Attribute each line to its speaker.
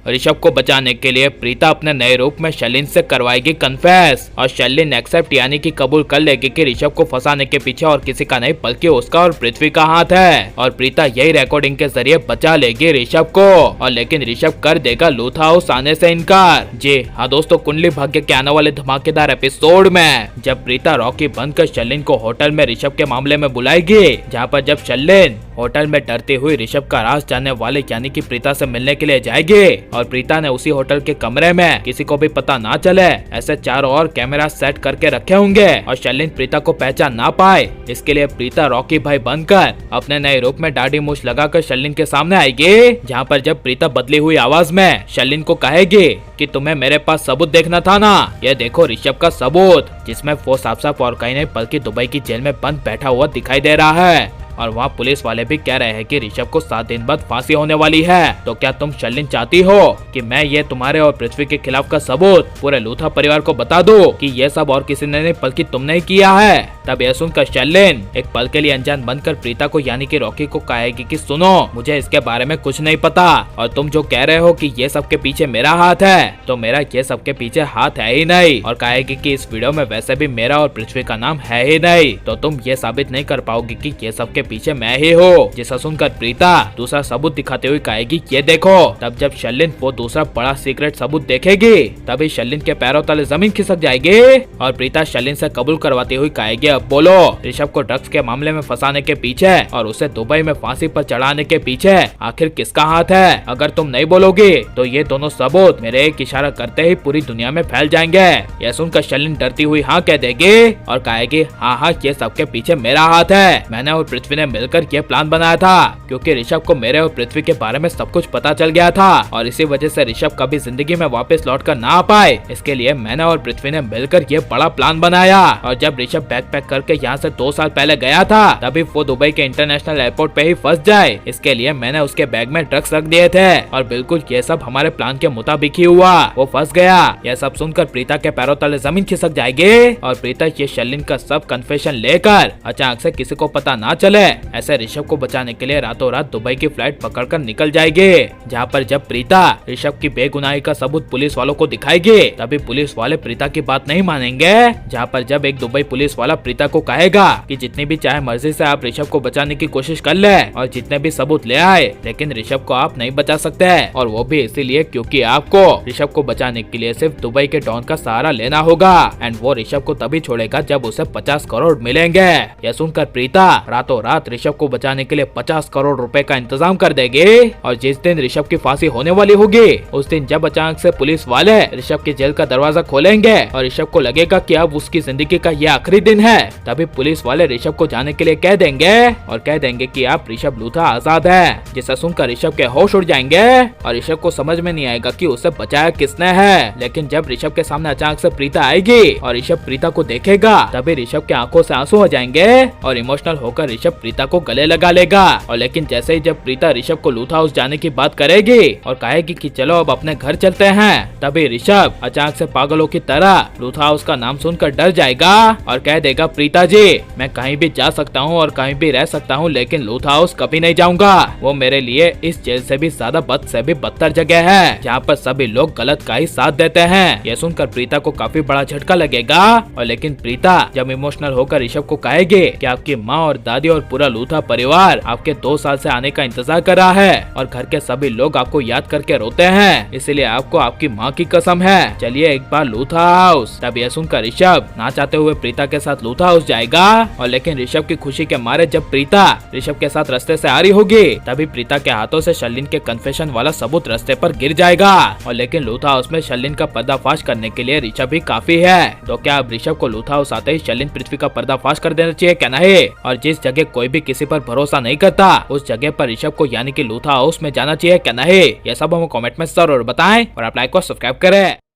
Speaker 1: ऋषभ को बचाने के लिए प्रीता अपने नए रूप में शर्लिन से करवाएगी कन्फेस और शर्लिन एक्सेप्ट यानी कि कबूल कर लेगी कि ऋषभ को फंसाने के पीछे और किसी का नहीं बल्कि उसका और पृथ्वी का हाथ है और प्रीता यही रिकॉर्डिंग के जरिए बचा लेगी ऋषभ को। और लेकिन ऋषभ कर देगा लूथा हाउस आने से इनकार। जी हाँ दोस्तों, कुंडली भाग्य के आने वाले धमाकेदार एपिसोड में जब प्रीता रॉकी बनकर शर्लिन को होटल में ऋषभ के मामले में बुलाएगी, जहाँ पर जब शर्लिन होटल में डरती हुई ऋषभ का राज जानने वाले यानी कि प्रीता से मिलने के लिए जाएगी और प्रीता ने उसी होटल के कमरे में किसी को भी पता ना चले ऐसे चारों ओर कैमरा सेट करके रखे होंगे और शर्लिन प्रीता को पहचान ना पाए। इसके लिए प्रीता रॉकी भाई बनकर अपने नए रूप में दाढ़ी मूछ लगाकर शर्लिन के सामने आएगी, जहाँ पर जब प्रीता बदली हुई आवाज में शर्लिन को कहेगी कि तुम्हें मेरे पास सबूत देखना था ना, ये देखो ऋषभ का सबूत, जिसमें वो साफ साफ और कहीं नहीं बल्कि दुबई की जेल में बंद बैठा हुआ दिखाई दे रहा है। और वहाँ पुलिस वाले भी कह रहे हैं कि ऋषभ को 7 दिन बाद फांसी होने वाली है। तो क्या तुम शर्लिन चाहती हो कि मैं ये तुम्हारे और पृथ्वी के खिलाफ का सबूत पूरे लूथा परिवार को बता दूं कि ये सब और किसी ने नहीं बल्कि तुमने ही किया है? तब यह सुनकर शर्लिन एक पल के लिए अनजान बनकर प्रीता को यानी कि रॉकी को कहेगी कि सुनो, मुझे इसके बारे में कुछ नहीं पता और तुम जो कह रहे हो कि ये सब के पीछे मेरा हाथ है, तो मेरा ये सब के पीछे हाथ है ही नहीं। और कहेगी कि इस वीडियो में वैसे भी मेरा और पृथ्वी का नाम है ही नहीं, तो तुम ये साबित नहीं कर पाओगी कि ये सब के पीछे मैं ही हूँ। जिसे सुनकर प्रीता दूसरा सबूत दिखाते हुए कहेगी ये देखो। तब जब शर्लिन वो दूसरा बड़ा सीक्रेट सबूत देखेगी, तभी शर्लिन के पैरों तले जमीन खिसक जाएगी और प्रीता शर्लिन से कबूल करवाती हुई कहेगी अब बोलो, ऋषभ को ड्रग्स के मामले में फंसाने के पीछे और उसे दुबई में फांसी पर चढ़ाने के पीछे आखिर किसका हाथ है? अगर तुम नहीं बोलोगी तो ये दोनों सबूत मेरे एक इशारा करते ही पूरी दुनिया में फैल जाएंगे। यह सुनकर शर्लिन डरती हुई हाँ कह देगी और कहेगी हाँ ये सबके पीछे मेरा हाथ है। मैंने और पृथ्वी ने मिलकर ये प्लान बनाया था क्योंकि ऋषभ को मेरे और पृथ्वी के बारे में सब कुछ पता चल गया था और इसी वजह से ऋषभ कभी जिंदगी में वापस लौटकर ना आ पाए। इसके लिए मैंने और पृथ्वी ने मिलकर ये बड़ा प्लान बनाया और जब ऋषभ बैग पैक करके यहाँ से 2 साल पहले गया था तभी वो दुबई के इंटरनेशनल एयरपोर्ट पे ही फंस जाए। इसके लिए मैंने उसके बैग में ड्रग्स रख दिए थे और बिल्कुल ये सब हमारे प्लान के मुताबिक ही हुआ, वो फंस गया। यह सब सुनकर प्रीता के पैरों तले जमीन खिसक जाएगी और प्रीता ये शर्लिन का सब कन्फेशन लेकर अचानक से किसी को पता ना चले ऐसे ऋषभ को बचाने के लिए रातों रात दुबई की फ्लाइट पकड़कर निकल जाएगी। जहाँ पर जब प्रीता ऋषभ की बेगुनाही का सबूत पुलिस वालों को दिखाएगी तभी पुलिस वाले प्रीता की बात नहीं मानेंगे। जहाँ पर जब एक दुबई पुलिस वाला प्रीता को कहेगा कि जितनी भी चाहे मर्जी से आप ऋषभ को बचाने की कोशिश कर ले और जितने भी सबूत ले आए, लेकिन ऋषभ को आप नहीं बचा सकते और वो भी इसीलिए क्योंकि आपको ऋषभ को बचाने के लिए सिर्फ दुबई के डॉन का सहारा लेना होगा एंड वो ऋषभ को तभी छोड़ेगा जब उसे 50 करोड़ मिलेंगे। यह सुनकर प्रीता रातों रात ऋषभ को बचाने के लिए 50 करोड़ रुपए का इंतजाम कर देगी और जिस दिन ऋषभ की फांसी होने वाली होगी उस दिन जब अचानक से पुलिस वाले ऋषभ की जेल का दरवाजा खोलेंगे और ऋषभ को लगेगा कि अब उसकी जिंदगी का ये आखिरी दिन है, तभी पुलिस वाले ऋषभ को जाने के लिए कह देंगे और कह देंगे कि आप ऋषभ लूथा आजाद है। जिसे सुनकर ऋषभ के होश उड़ जाएंगे और ऋषभ को समझ में नहीं आएगा कि उसे बचाया किसने है। लेकिन जब ऋषभ के सामने अचानक से प्रीता आएगी और ऋषभ प्रीता को देखेगा तभी ऋषभ के आंखों से आंसू हो जाएंगे और इमोशनल होकर ऋषभ प्रीता को गले लगा लेगा। और लेकिन जैसे ही जब प्रीता ऋषभ को लूथा हाउस जाने की बात करेगी और कहेगी कि चलो अब अपने घर चलते हैं, तभी ऋषभ अचानक से पागलों की तरह लूथा हाउस का नाम सुनकर डर जाएगा और कह देगा प्रीता जी मैं कहीं भी जा सकता हूँ और कहीं भी रह सकता हूँ लेकिन लूथा हाउस कभी नहीं जाऊंगा। वो मेरे लिए इस जेल से भी ज्यादा बद से भी बदतर जगह है जहाँ पर सभी लोग गलत का ही साथ देते हैं। यह सुनकर प्रीता को काफी बड़ा झटका लगेगा और लेकिन प्रीता जब इमोशनल होकर ऋषभ को कहेगी कि आपकी माँ और दादी और पूरा लूथा परिवार आपके 2 साल से आने का इंतजार कर रहा है और घर के सभी लोग आपको याद करके रोते हैं, इसलिए आपको आपकी माँ की कसम है, चलिए एक बार लूथा हाउस। तब यह सुनकर ऋषभ ना चाहते हुए प्रीता के साथ लूथा हाउस जाएगा और लेकिन ऋषभ की खुशी के मारे जब प्रीता ऋषभ के साथ रास्ते से आ रही होगी तभी प्रीता के हाथों से शर्लिन के कन्फेशन वाला सबूत रास्ते पर गिर जाएगा और लेकिन लूथा हाउस में शर्लिन का पर्दाफाश करने के लिए ऋषभ ही काफी है। तो क्या अब ऋषभ को लूथा हाउस आते ही शर्लिन पृथ्वी का पर्दाफाश कर देना चाहिए क्या नहीं? और जिस जगह कोई भी किसी पर भरोसा नहीं करता उस जगह पर ऋषभ को यानी कि लूथा हाउस में जाना चाहिए क्या नहीं? ये सब हमें कमेंट में जरूर बताएं और आप लाइक और सब्सक्राइब करें।